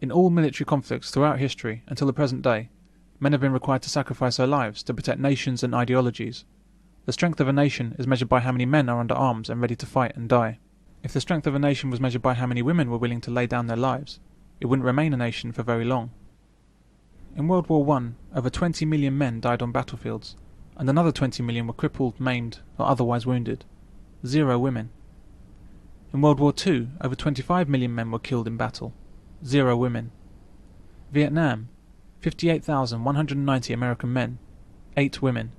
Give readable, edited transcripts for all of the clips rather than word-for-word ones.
In all military conflicts throughout history until the present day, men have been required to sacrifice their lives to protect nations and ideologies. The strength of a nation is measured by how many men are under arms and ready to fight and die. If the strength of a nation was measured by how many women were willing to lay down their lives, it wouldn't remain a nation for very long. In World War I, over 20 million men died on battlefields, and another 20 million were crippled, maimed, or otherwise wounded. 0 women. In World War II, over 25 million men were killed in battle. 0 women. Vietnam, 58,190 American men, 8 women.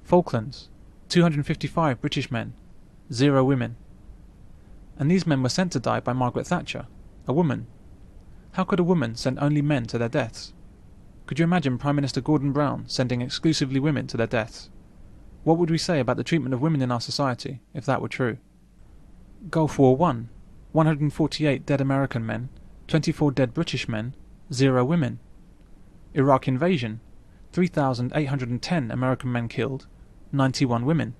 Falklands, 255 British men, 0 women. And these men were sent to die by Margaret Thatcher, a woman. How could a woman send only men to their deaths? Could you imagine Prime Minister Gordon Brown sending exclusively women to their deaths? What would we say about the treatment of women in our society if that were true? Gulf War I, 148 dead American men, 24 dead British men, 0 women. Iraq invasion, 3,810 American men killed, 91 women.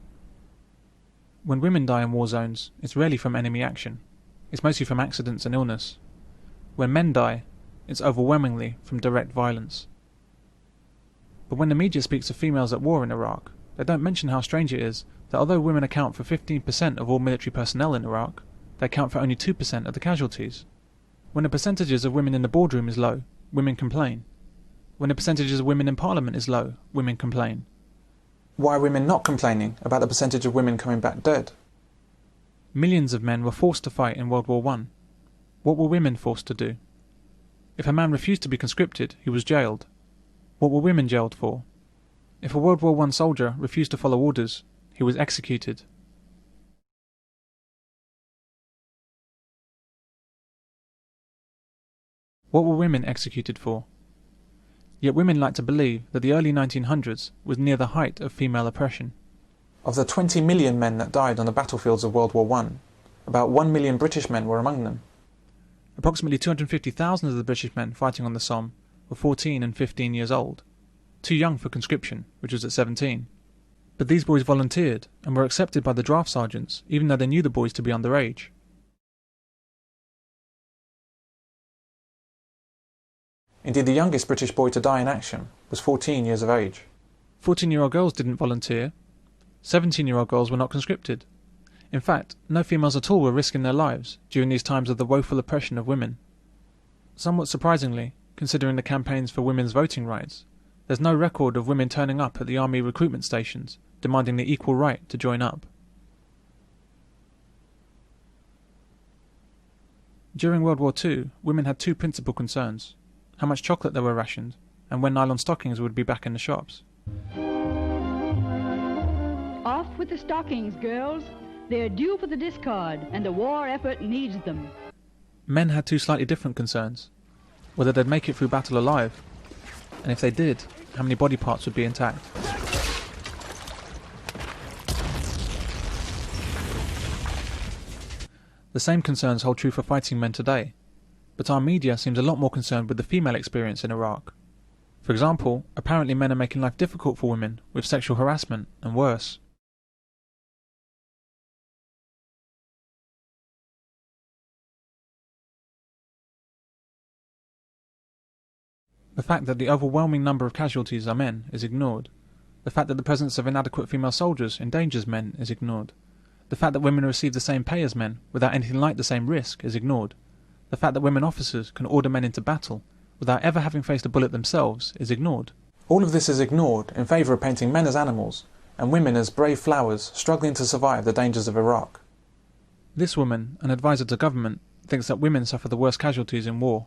When women die in war zones, it's rarely from enemy action. It's mostly from accidents and illness. When men die, it's overwhelmingly from direct violence. But when the media speaks of females at war in Iraq, they don't mention how strange it is that although women account for 15% of all military personnel in Iraq, they account for only 2% of the casualties. When the percentages of women in the boardroom is low, women complain. When the percentages of women in parliament is low, women complain. Why are women not complaining about the percentage of women coming back dead? Millions of men were forced to fight in World War I. What were women forced to do? If a man refused to be conscripted, he was jailed. What were women jailed for? If a World War I soldier refused to follow orders, he was executed. What were women executed for? Yet women like to believe that the early 1900s was near the height of female oppression. Of the 20 million men that died on the battlefields of World War I, about 1 million British men were among them. Approximately 250,000 of the British men fighting on the Somme were 14 and 15 years old, too young for conscription, which was at 17. But these boys volunteered and were accepted by the draft sergeants, even though they knew the boys to be underage. Indeed, the youngest British boy to die in action was 14 years of age. 14-year-old girls didn't volunteer. 17-year-old girls were not conscripted. In fact, no females at all were risking their lives during these times of the woeful oppression of women. Somewhat surprisingly, considering the campaigns for women's voting rights, there's no record of women turning up at the army recruitment stations, demanding the equal right to join up. During World War II, women had 2 principal concerns: how much chocolate they were rationed, and when nylon stockings would be back in the shops. Off with the stockings, girls. They're due for the discard, and the war effort needs them. Men had 2 slightly different concerns: whether they'd make it through battle alive, and if they did, how many body parts would be intact. The same concerns hold true for fighting men today, but our media seems a lot more concerned with the female experience in Iraq. For example, apparently men are making life difficult for women with sexual harassment and worse. The fact that the overwhelming number of casualties are men is ignored. The fact that the presence of inadequate female soldiers endangers men is ignored. The fact that women receive the same pay as men without anything like the same risk is ignored. The fact that women officers can order men into battle without ever having faced a bullet themselves is ignored. All of this is ignored in favour of painting men as animals and women as brave flowers struggling to survive the dangers of Iraq. This woman, an advisor to government, thinks that women suffer the worst casualties in war.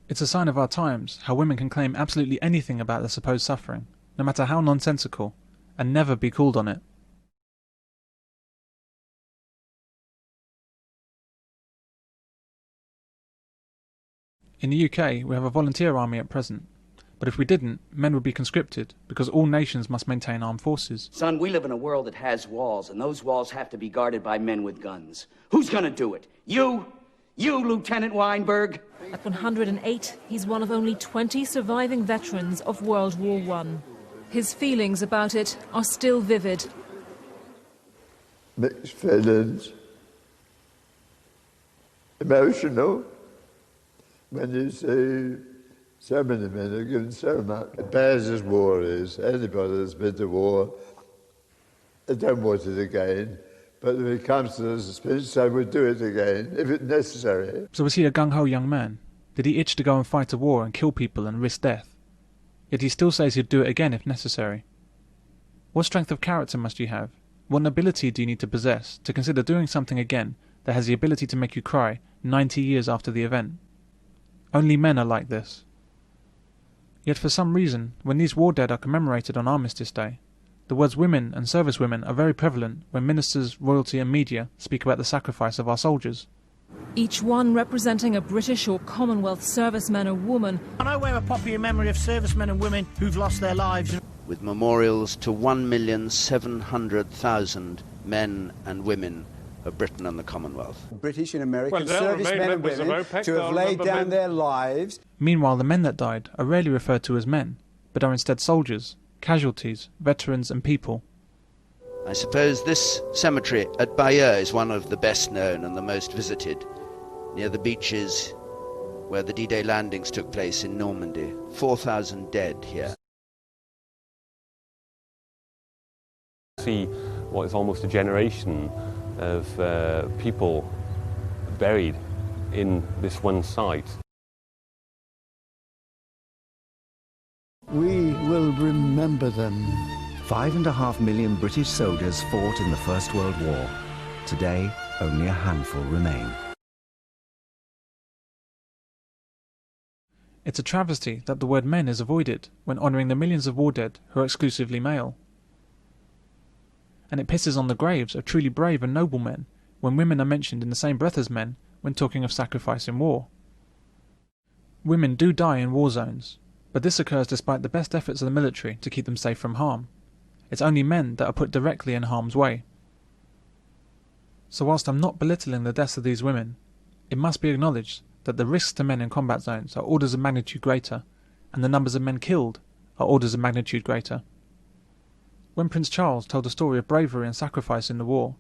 It's a sign of our times how women can claim absolutely anything about their supposed suffering, no matter how nonsensical, and never be called on it. In the UK, we have a volunteer army at present, but if we didn't, men would be conscripted because all nations must maintain armed forces. Son, we live in a world that has walls, and those walls have to be guarded by men with guns. Who's gonna do it? You? You, Lieutenant Weinberg? At 108, he's one of only 20 surviving veterans of World War I. His feelings about it are still vivid. mixed feelings, emotional, when you see so many men are given so much. As bad as war is, anybody that's been to war, they don't want it again, but if it comes to the speech, they would do it again, if it's necessary. So was he a gung-ho young man? Did he itch to go and fight a war and kill people and risk death? Yet he still says he'd do it again if necessary. What strength of character must you have? What nobility do you need to possess to consider doing something again that has the ability to make you cry 90 years after the event? Only men are like this. Yet for some reason, when these war dead are commemorated on Armistice Day, the words women and servicewomen are very prevalent when ministers, royalty and media speak about the sacrifice of our soldiers. Each one representing a British or Commonwealth serviceman or woman. And I wear a poppy in memory of servicemen and women who've lost their lives. With memorials to 1,700,000 men and women of Britain and the Commonwealth. British and American servicemen and women to have laid down their lives. Meanwhile, the men that died are rarely referred to as men, but are instead soldiers, casualties, veterans and people. I suppose this cemetery at Bayeux is one of the best known and the most visited, near the beaches where the D-Day landings took place in Normandy. 4,000 dead here. See what is almost a generation of people buried in this one site. We will remember them. 5.5 million British soldiers fought in the First World War. Today, only a handful remain. It's a travesty that the word men is avoided when honouring the millions of war dead who are exclusively male. And it pisses on the graves of truly brave and noble men when women are mentioned in the same breath as men when talking of sacrifice in war. Women do die in war zones, but this occurs despite the best efforts of the military to keep them safe from harm. It's only men that are put directly in harm's way. So whilst I'm not belittling the deaths of these women, it must be acknowledged that the risks to men in combat zones are orders of magnitude greater, and the numbers of men killed are orders of magnitude greater. When Prince Charles told the story of bravery and sacrifice in the war,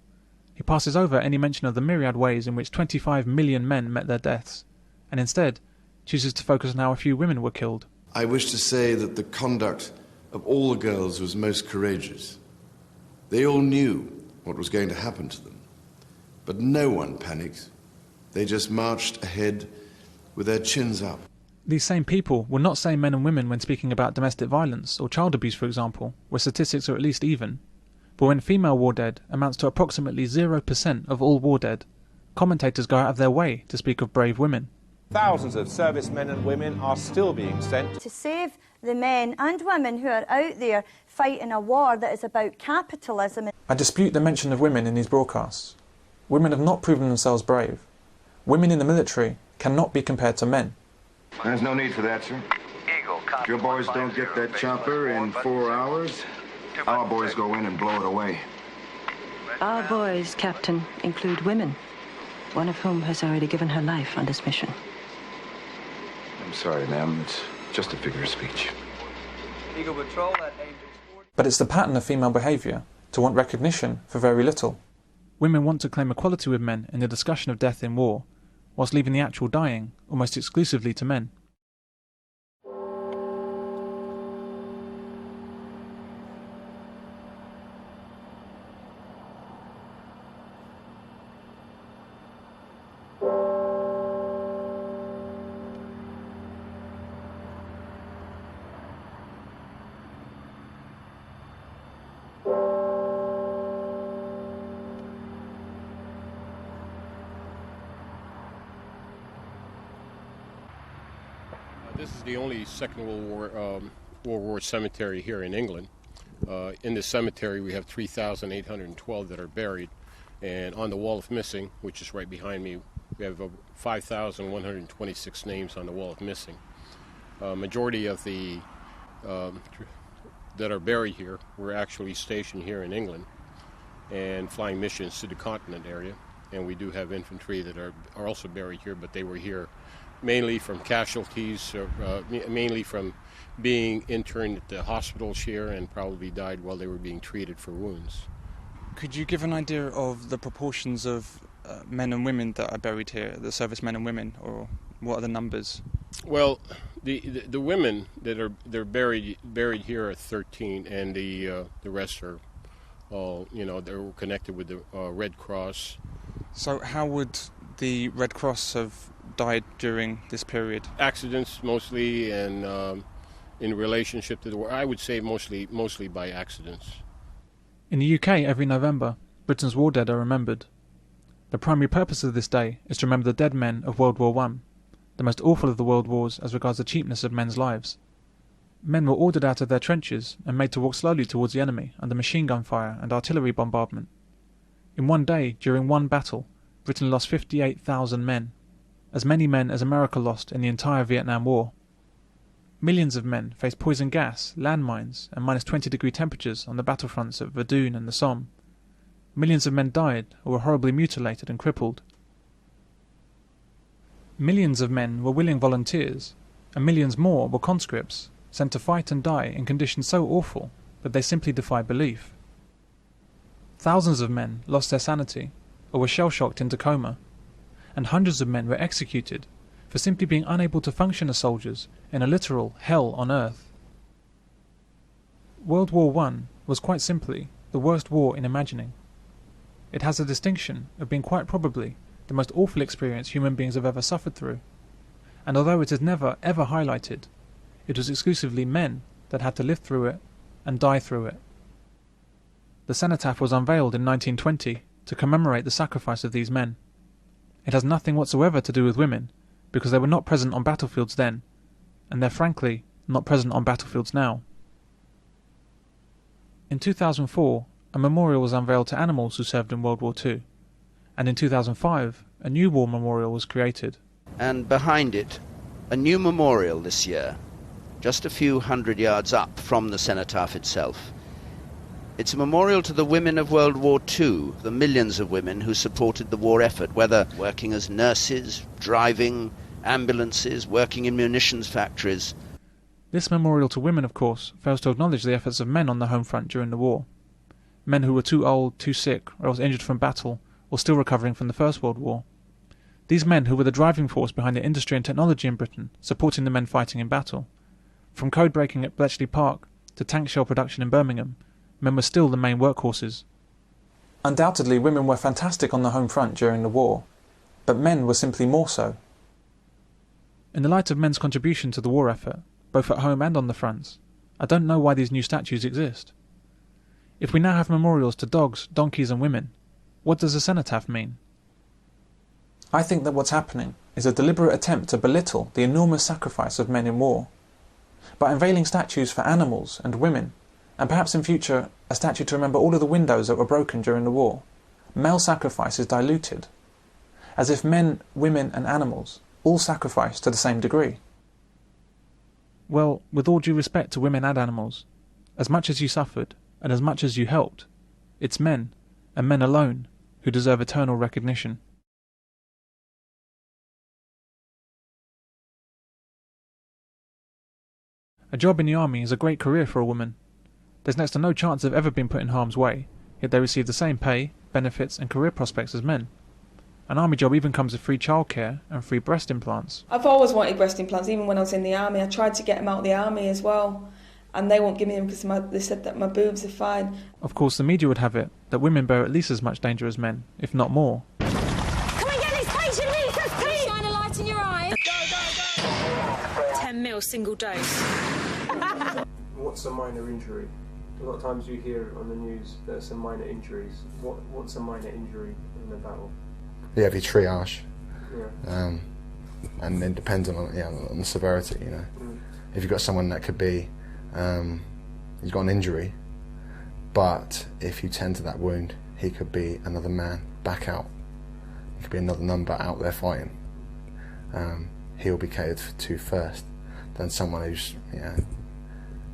he passes over any mention of the myriad ways in which 25 million men met their deaths, and instead chooses to focus on how a few women were killed. I wish to say that the conduct of all the girls was most courageous. They all knew what was going to happen to them, but no one panicked. They just marched ahead with their chins up. These same people will not say men and women when speaking about domestic violence or child abuse, for example, where statistics are at least even. But when female war dead amounts to approximately 0% of all war dead, commentators go out of their way to speak of brave women. Thousands of servicemen and women are still being sent to save the men and women who are out there fighting a war that is about capitalism. I dispute the mention of women in these broadcasts. Women have not proven themselves brave. Women in the military cannot be compared to men. There's no need for that, sir. If your boys don't get that chopper in 4 hours, our boys go in and blow it away. Our boys, Captain, include women, one of whom has already given her life on this mission. I'm sorry, ma'am. It's just a figure of speech. Eagle Patrol at But it's the pattern of female behaviour to want recognition for very little. Women want to claim equality with men in the discussion of death in war, whilst leaving the actual dying almost exclusively to men. This is the only Second World War cemetery here in England. In this cemetery we have 3,812 that are buried, and on the Wall of Missing, which is right behind me, we have 5,126 names on the Wall of Missing. Majority of the that are buried here were actually stationed here in England and flying missions to the continent area, and we do have infantry that are also buried here, but they were here mainly from casualties, mainly from being interned at the hospitals here and probably died while they were being treated for wounds. Could you give an idea of the proportions of men and women that are buried here, the servicemen and women, or what are the numbers? Well, the women that are buried here are 13, and the rest are all, they're connected with the Red Cross. So how would the Red Cross have died during this period? Accidents mostly, and in relationship to the war, I would say mostly by accidents. In the UK, every November, Britain's war dead are remembered. The primary purpose of this day is to remember the dead men of World War I, the most awful of the world wars as regards the cheapness of men's lives. Men were ordered out of their trenches and made to walk slowly towards the enemy under machine gun fire and artillery bombardment. In one day, during one battle, Britain lost 58,000 men, as many men as America lost in the entire Vietnam War. Millions of men faced poison gas, landmines, and -20-degree temperatures on the battlefronts at Verdun and the Somme. Millions of men died or were horribly mutilated and crippled. Millions of men were willing volunteers, and millions more were conscripts, sent to fight and die in conditions so awful that they simply defy belief. Thousands of men lost their sanity or were shell-shocked into coma, and hundreds of men were executed for simply being unable to function as soldiers in a literal hell on earth. World War I was quite simply the worst war in imagining. It has the distinction of being quite probably the most awful experience human beings have ever suffered through, and although it is never ever highlighted, it was exclusively men that had to live through it and die through it. The cenotaph was unveiled in 1920 to commemorate the sacrifice of these men. It has nothing whatsoever to do with women, because they were not present on battlefields then, and they're frankly not present on battlefields now. In 2004, a memorial was unveiled to animals who served in World War II, and in 2005, a new war memorial was created. And behind it, a new memorial this year, just a few hundred yards up from the cenotaph itself. It's a memorial to the women of World War II, the millions of women who supported the war effort, whether working as nurses, driving ambulances, working in munitions factories. This memorial to women, of course, fails to acknowledge the efforts of men on the home front during the war. Men who were too old, too sick, or else injured from battle, or still recovering from the First World War. These men who were the driving force behind the industry and technology in Britain, supporting the men fighting in battle. From code breaking at Bletchley Park to tank shell production in Birmingham, men were still the main workhorses. Undoubtedly, women were fantastic on the home front during the war, but men were simply more so. In the light of men's contribution to the war effort, both at home and on the fronts, I don't know why these new statues exist. If we now have memorials to dogs, donkeys and women, what does a cenotaph mean? I think that what's happening is a deliberate attempt to belittle the enormous sacrifice of men in war. By unveiling statues for animals and women, and perhaps in future a statue to remember all of the windows that were broken during the war, male sacrifice is diluted, as if men, women and animals all sacrifice to the same degree. Well, with all due respect to women and animals, as much as you suffered and as much as you helped, it's men, and men alone, who deserve eternal recognition. A job in the army is a great career for a woman. There's next to no chance of ever being put in harm's way, yet they receive the same pay, benefits and career prospects as men. An army job even comes with free childcare and free breast implants. I've always wanted breast implants, even when I was in the army. I tried to get them out of the army as well, and they won't give me them because they said that my boobs are fine. Of course, the media would have it that women bear at least as much danger as men, if not more. Can we get this patient Jesus, please? Shine a light in your eye. Go, go, go. 10 mil single dose. What's a minor injury? A lot of times you hear on the news there's some minor injuries. What's a minor injury in a battle? You have your triage, yeah. And then depends on the severity. You know, if you've got someone that could be, he's got an injury, but if you tend to that wound, he could be another man back out. He could be another number out there fighting. He'll be catered to first than someone who's,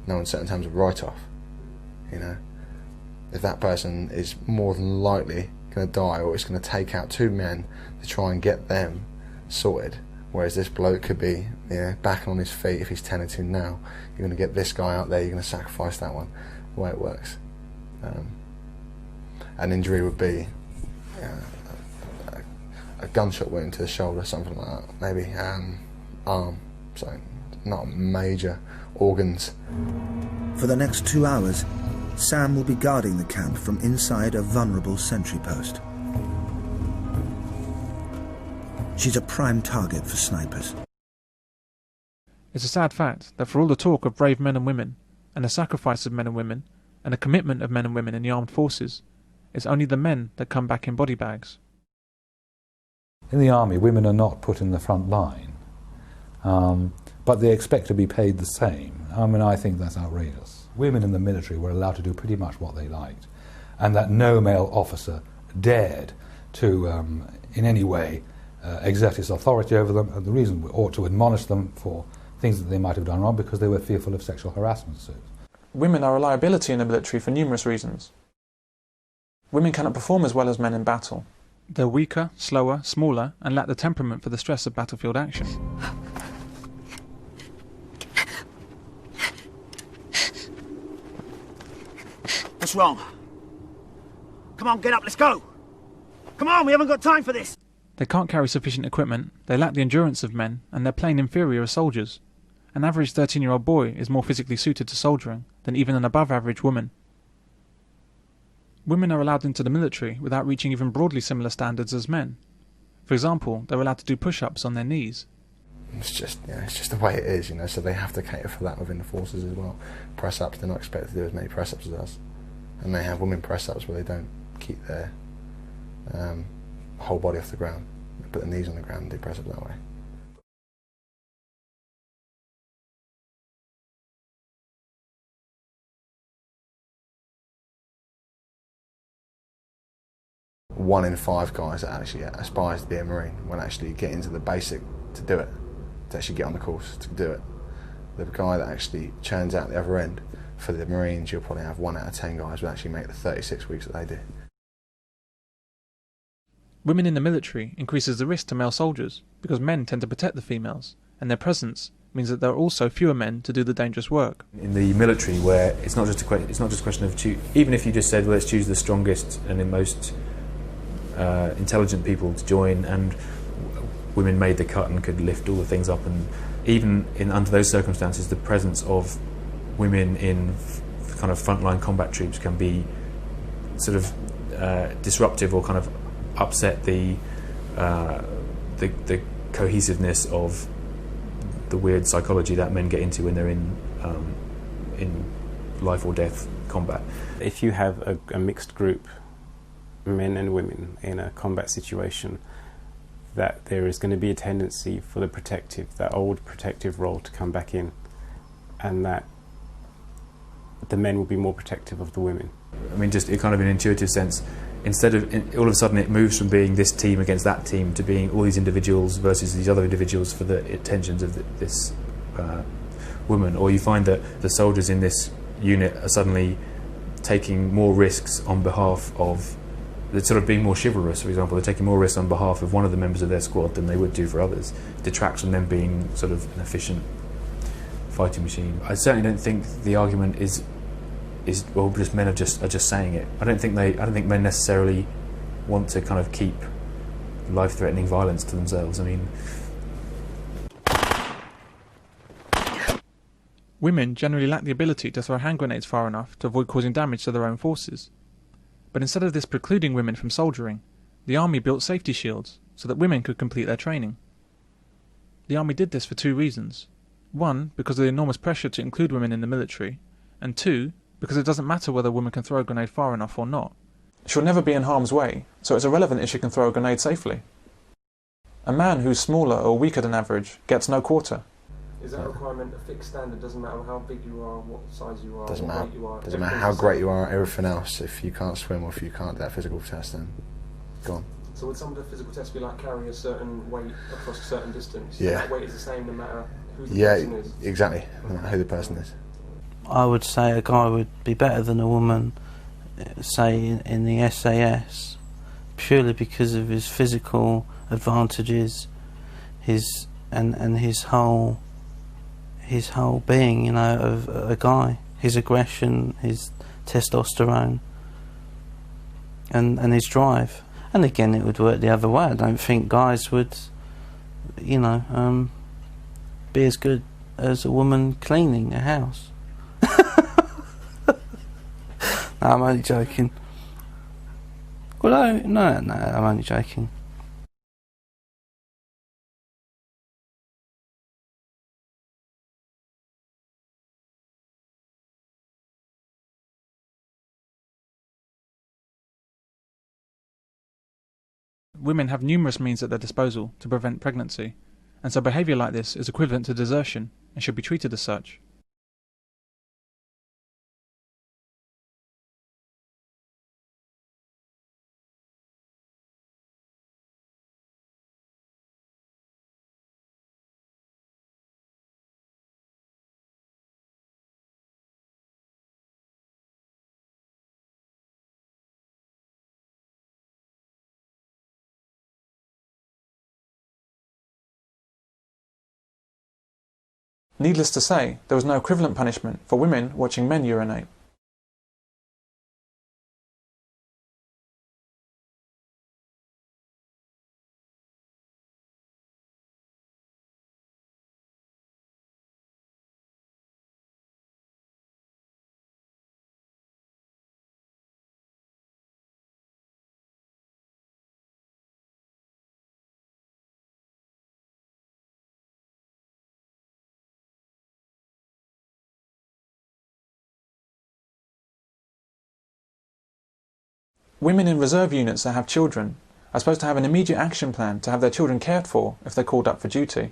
no uncertain terms of write-off. You know, if that person is more than likely going to die, or it's going to take out two men to try and get them sorted, whereas this bloke could be back on his feet. If he's tended to now, you're going to get this guy out there, you're going to sacrifice that one. The way it works. an injury would be a gunshot wound to the shoulder, something like that, maybe arm, so not major organs. For the next 2 hours, Sam will be guarding the camp from inside a vulnerable sentry post. She's a prime target for snipers. It's a sad fact that for all the talk of brave men and women, and the sacrifice of men and women, and the commitment of men and women in the armed forces, it's only the men that come back in body bags. In the army, women are not put in the front line, but they expect to be paid the same. I mean, I think that's outrageous. Women in the military were allowed to do pretty much what they liked, and that no male officer dared to, in any way, exert his authority over them, and the reason we ought to admonish them for things that they might have done wrong, because they were fearful of sexual harassment suits. Women are a liability in the military for numerous reasons. Women cannot perform as well as men in battle. They're weaker, slower, smaller, and lack the temperament for the stress of battlefield action. What's wrong? Come on, get up, let's go! Come on, we haven't got time for this! They can't carry sufficient equipment, they lack the endurance of men, and they're plain inferior as soldiers. An average 13-year-old boy is more physically suited to soldiering than even an above-average woman. Women are allowed into the military without reaching even broadly similar standards as men. For example, they're allowed to do push-ups on their knees. It's just the way it is, so they have to cater for that within the forces as well. Press-ups, they're not expected to do as many press-ups as us. And they have women press-ups where they don't keep their whole body off the ground. They put their knees on the ground and do press-ups that way. One in 5 guys that actually aspires to be a Marine won't actually get into the basic to do it, to actually get on the course to do it. The guy that actually churns out the other end, for the Marines, you'll probably have 1 out of 10 guys will actually make the 36 weeks that they do. Women in the military increases the risk to male soldiers because men tend to protect the females, and their presence means that there are also fewer men to do the dangerous work. In the military, where it's not just a question of even if you just said, well, let's choose the strongest and the most intelligent people to join, and women made the cut and could lift all the things up, and even under those circumstances, the presence of women in kind of frontline combat troops can be sort of disruptive or kind of upset the cohesiveness of the weird psychology that men get into when they're in life or death combat. If you have a mixed group, men and women, in a combat situation, that there is going to be a tendency for that old protective role to come back in, and that the men will be more protective of the women. I mean, just kind of in an intuitive sense, instead of all of a sudden it moves from being this team against that team to being all these individuals versus these other individuals for the attentions of this woman, or you find that the soldiers in this unit are suddenly taking more risks on behalf of, they're sort of being more chivalrous, for example, they're taking more risks on behalf of one of the members of their squad than they would do for others. It detracts from them being sort of an efficient fighting machine. I certainly don't think the argument is well, just men are just saying it. I don't think men necessarily want to kind of keep life-threatening violence to themselves. I mean, women generally lack the ability to throw hand grenades far enough to avoid causing damage to their own forces. But instead of this precluding women from soldiering, the army built safety shields so that women could complete their training. The army did this for 2 reasons. 1, because of the enormous pressure to include women in the military, and 2, because it doesn't matter whether a woman can throw a grenade far enough or not. She'll never be in harm's way, so it's irrelevant if she can throw a grenade safely. A man who's smaller or weaker than average gets no quarter. Is that a requirement, a fixed standard? Doesn't matter how big you are, what size you are, doesn't what matter. weight you are. Doesn't matter how great you are, everything else. If you can't swim or if you can't do that physical test, then gone. So would some of the physical tests be like carrying a certain weight across a certain distance? Yeah. That weight is the same no matter who the person is? Yeah, exactly, no matter who the person is. I would say a guy would be better than a woman, say in the SAS, purely because of his physical advantages, his whole being, of a guy, his aggression, his testosterone. and his drive. And again, it would work the other way. I don't think guys would, you know, be as good as a woman cleaning a house. No, I'm only joking. Well, no, I'm only joking. Women have numerous means at their disposal to prevent pregnancy, and so behaviour like this is equivalent to desertion and should be treated as such. Needless to say, there was no equivalent punishment for women watching men urinate. Women in reserve units that have children are supposed to have an immediate action plan to have their children cared for if they're called up for duty.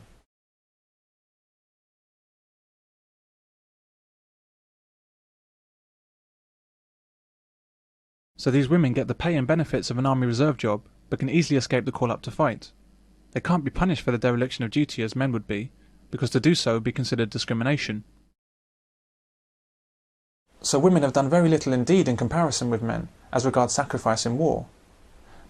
So these women get the pay and benefits of an army reserve job, but can easily escape the call up to fight. They can't be punished for the dereliction of duty as men would be, because to do so would be considered discrimination. So women have done very little indeed in comparison with men as regards sacrifice in war.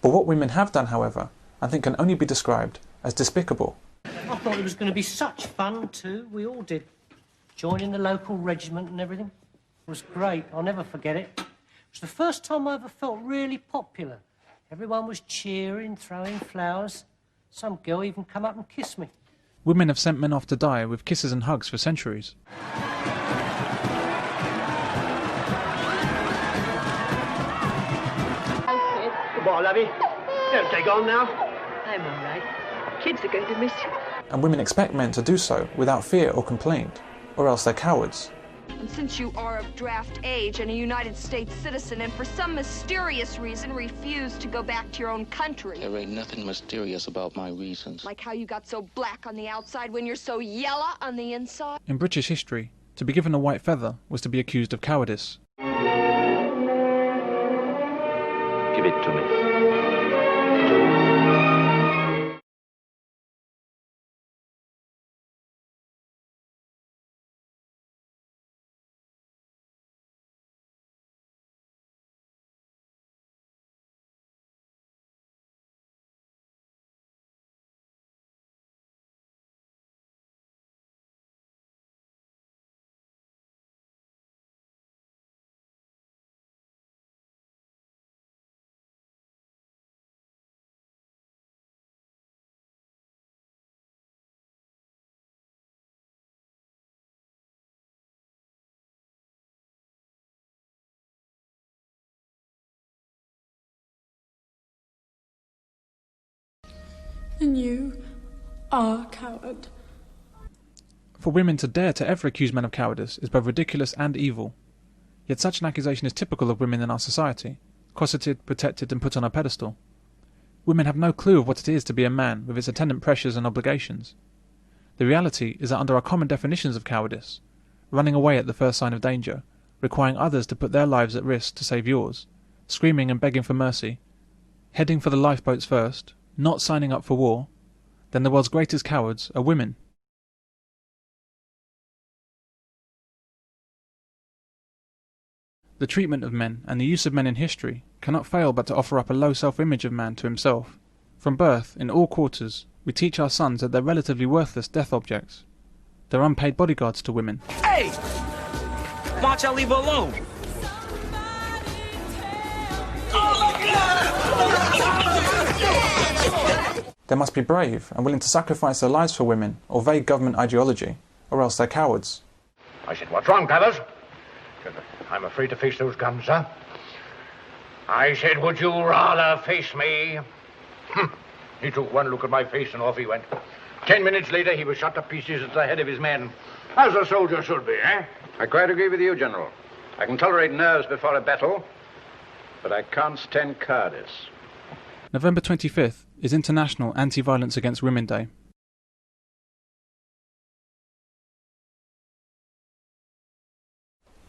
But what women have done, however, I think can only be described as despicable. I thought it was going to be such fun too, we all did. Joining the local regiment and everything. It was great, I'll never forget it. It was the first time I ever felt really popular. Everyone was cheering, throwing flowers. Some girl even come up and kissed me. Women have sent men off to die with kisses and hugs for centuries. Come on, lovey. Don't take on now. I'm all right. Kids are going to miss you. And women expect men to do so without fear or complaint, or else they're cowards. And since you are of draft age and a United States citizen and for some mysterious reason refuse to go back to your own country... There ain't nothing mysterious about my reasons. Like how you got so black on the outside when you're so yellow on the inside? In British history, to be given a white feather was to be accused of cowardice. Give it to me. And you are a coward. For women to dare to ever accuse men of cowardice is both ridiculous and evil. Yet such an accusation is typical of women in our society, cosseted, protected and put on a pedestal. Women have no clue of what it is to be a man with its attendant pressures and obligations. The reality is that under our common definitions of cowardice, running away at the first sign of danger, requiring others to put their lives at risk to save yours, screaming and begging for mercy, heading for the lifeboats first, not signing up for war, then the world's greatest cowards are women. The treatment of men and the use of men in history cannot fail but to offer up a low self-image of man to himself. From birth, in all quarters, we teach our sons that they're relatively worthless death objects. They're unpaid bodyguards to women. Hey! Why don't you leave her alone? Oh, They must be brave and willing to sacrifice their lives for women or vague government ideology, or else they're cowards. I said, what's wrong, Travers? I'm afraid to face those guns, sir. I said, would you rather face me? He took one look at my face and off he went. 10 minutes later, he was shot to pieces at the head of his men. As a soldier should be, eh? I quite agree with you, General. I can tolerate nerves before a battle, but I can't stand cowardice. November 25th is International Anti-Violence Against Women Day.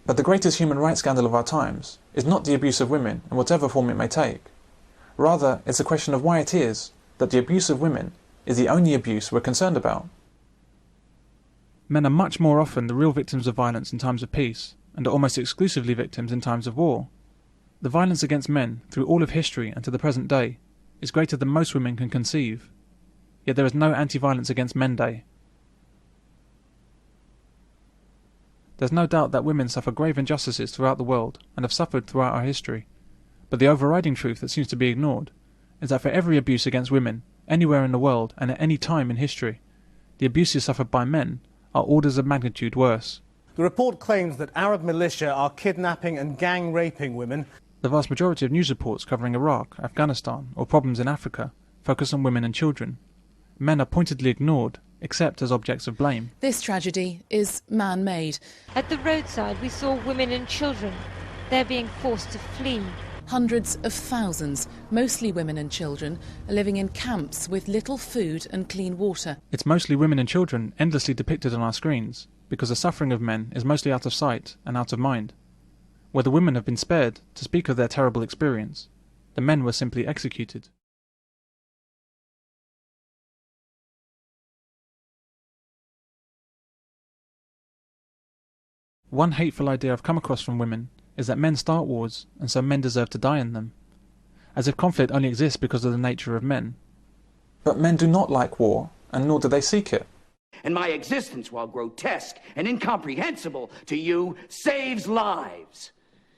But the greatest human rights scandal of our times is not the abuse of women in whatever form it may take. Rather, it's a question of why it is that the abuse of women is the only abuse we're concerned about. Men are much more often the real victims of violence in times of peace, and are almost exclusively victims in times of war. The violence against men, through all of history and to the present day, is greater than most women can conceive. Yet there is no Anti-Violence Against Men Day. There's no doubt that women suffer grave injustices throughout the world, and have suffered throughout our history. But the overriding truth that seems to be ignored is that for every abuse against women, anywhere in the world and at any time in history, the abuses suffered by men are orders of magnitude worse. The report claims that Arab militia are kidnapping and gang-raping women. The vast majority of news reports covering Iraq, Afghanistan, or problems in Africa focus on women and children. Men are pointedly ignored, except as objects of blame. This tragedy is man-made. At the roadside, we saw women and children. They're being forced to flee. Hundreds of thousands, mostly women and children, are living in camps with little food and clean water. It's mostly women and children endlessly depicted on our screens, because the suffering of men is mostly out of sight and out of mind. Where the women have been spared to speak of their terrible experience, the men were simply executed. One hateful idea I've come across from women is that men start wars, and so men deserve to die in them. As if conflict only exists because of the nature of men. But men do not like war, and nor do they seek it. And my existence, while grotesque and incomprehensible to you, saves lives.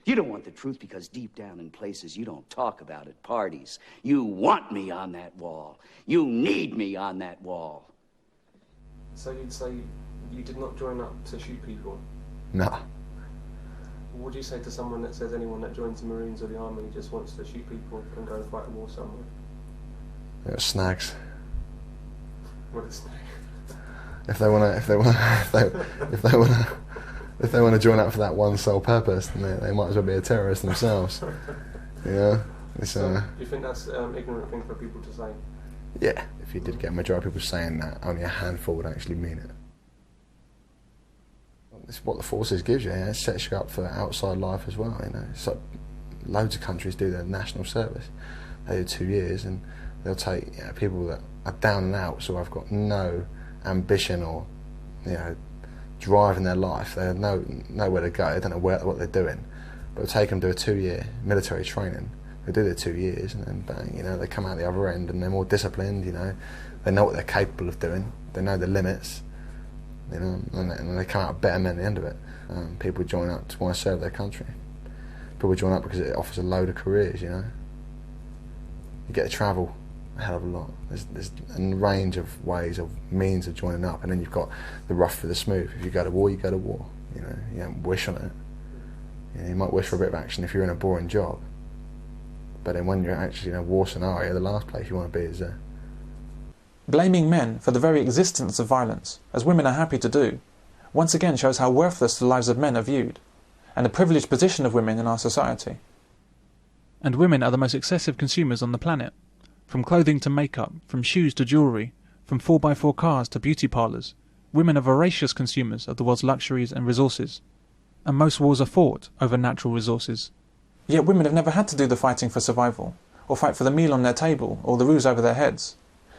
You don't want the truth because deep down in places you don't talk about at parties, you want me on that wall. You need me on that wall. So you'd say you did not join up to shoot people? No. What would you say to someone that says anyone that joins the Marines or the Army just wants to shoot people and go and fight a war somewhere? They're snags. What is snag? If they want to join up for that one sole purpose, then they might as well be a terrorist themselves. You know. So, do you think that's an ignorant thing for people to say? Yeah. If you did get a majority of people saying that, only a handful would actually mean it. It's what the forces gives you. It sets you up for outside life as well. You know, it's like loads of countries do their national service. They do 2 years, and they'll take people that are down and out, so I've got no ambition or drive in their life. They have nowhere to go. They don't know what they're doing. But they'll take them to a 2-year military training. They do their 2 years, and then bang, they come out the other end, and they're more disciplined. They know what they're capable of doing. They know the limits. And they come out better men at the end of it. People join up to want to serve their country. People join up because it offers a load of careers, You get to travel a hell of a lot. There's a range of ways, of means of joining up, and then you've got the rough for the smooth. If you go to war, you go to war. You don't wish on it. You might wish for a bit of action if you're in a boring job. But then when you're actually in a war scenario, the last place you want to be is there. Blaming men for the very existence of violence, as women are happy to do, once again shows how worthless the lives of men are viewed, and the privileged position of women in our society. And women are the most excessive consumers on the planet. From clothing to makeup, from shoes to jewellery, from 4x4 cars to beauty parlours, women are voracious consumers of the world's luxuries and resources. And most wars are fought over natural resources. Yet women have never had to do the fighting for survival, or fight for the meal on their table, or the roofs over their heads.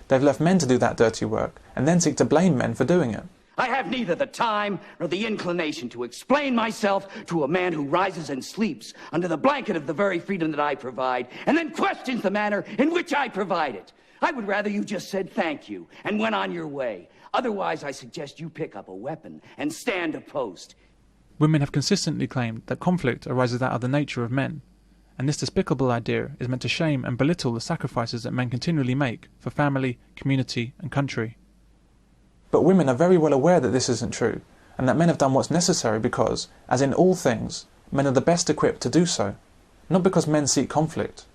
They've left men to do that dirty work, and then seek to blame men for doing it. I have neither the time nor the inclination to explain myself to a man who rises and sleeps under the blanket of the very freedom that I provide, and then questions the manner in which I provide it. I would rather you just said thank you and went on your way. Otherwise, I suggest you pick up a weapon and stand a post. Women have consistently claimed that conflict arises out of the nature of men, and this despicable idea is meant to shame and belittle the sacrifices that men continually make for family, community and country. But women are very well aware that this isn't true, and that men have done what's necessary because, as in all things, men are the best equipped to do so, not because men seek conflict.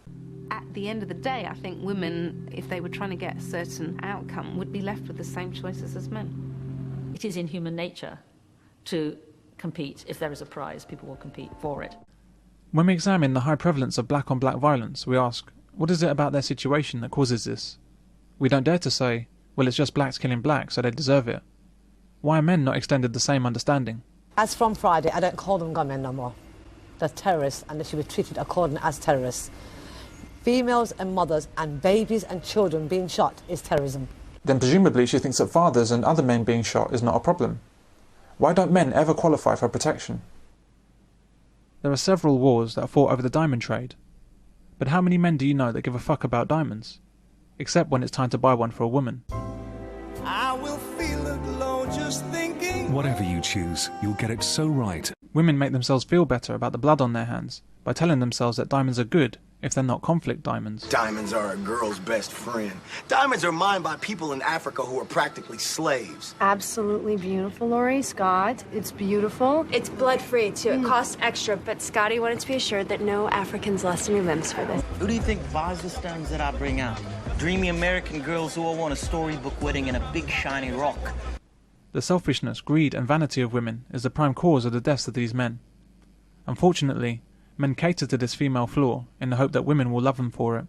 At the end of the day, I think women, if they were trying to get a certain outcome, would be left with the same choices as men. It is in human nature to compete. If there is a prize, people will compete for it. When we examine the high prevalence of black-on-black violence, we ask, what is it about their situation that causes this? We don't dare to say, well, it's just blacks killing blacks, so they deserve it. Why are men not extended the same understanding? As from Friday, I don't call them gunmen no more. They're terrorists, and they should be treated accordingly as terrorists. Females and mothers and babies and children being shot is terrorism. Then presumably she thinks that fathers and other men being shot is not a problem. Why don't men ever qualify for protection? There are several wars that are fought over the diamond trade. But how many men do you know that give a fuck about diamonds? Except when it's time to buy one for a woman. I will feel it low just thinking. Whatever you choose, you'll get it so right. Women make themselves feel better about the blood on their hands by telling themselves that diamonds are good if they're not conflict diamonds. Diamonds are a girl's best friend. Diamonds are mined by people in Africa who are practically slaves. Absolutely beautiful, Laurie. Scott, it's beautiful. It's blood-free, too. It costs extra, but Scotty wanted to be assured that no Africans lost any limbs for this. Who do you think buys the stones that I bring out? Dreamy American girls who all want a storybook wedding and a big shiny rock. The selfishness, greed and vanity of women is the prime cause of the deaths of these men. Unfortunately, men cater to this female flaw in the hope that women will love them for it.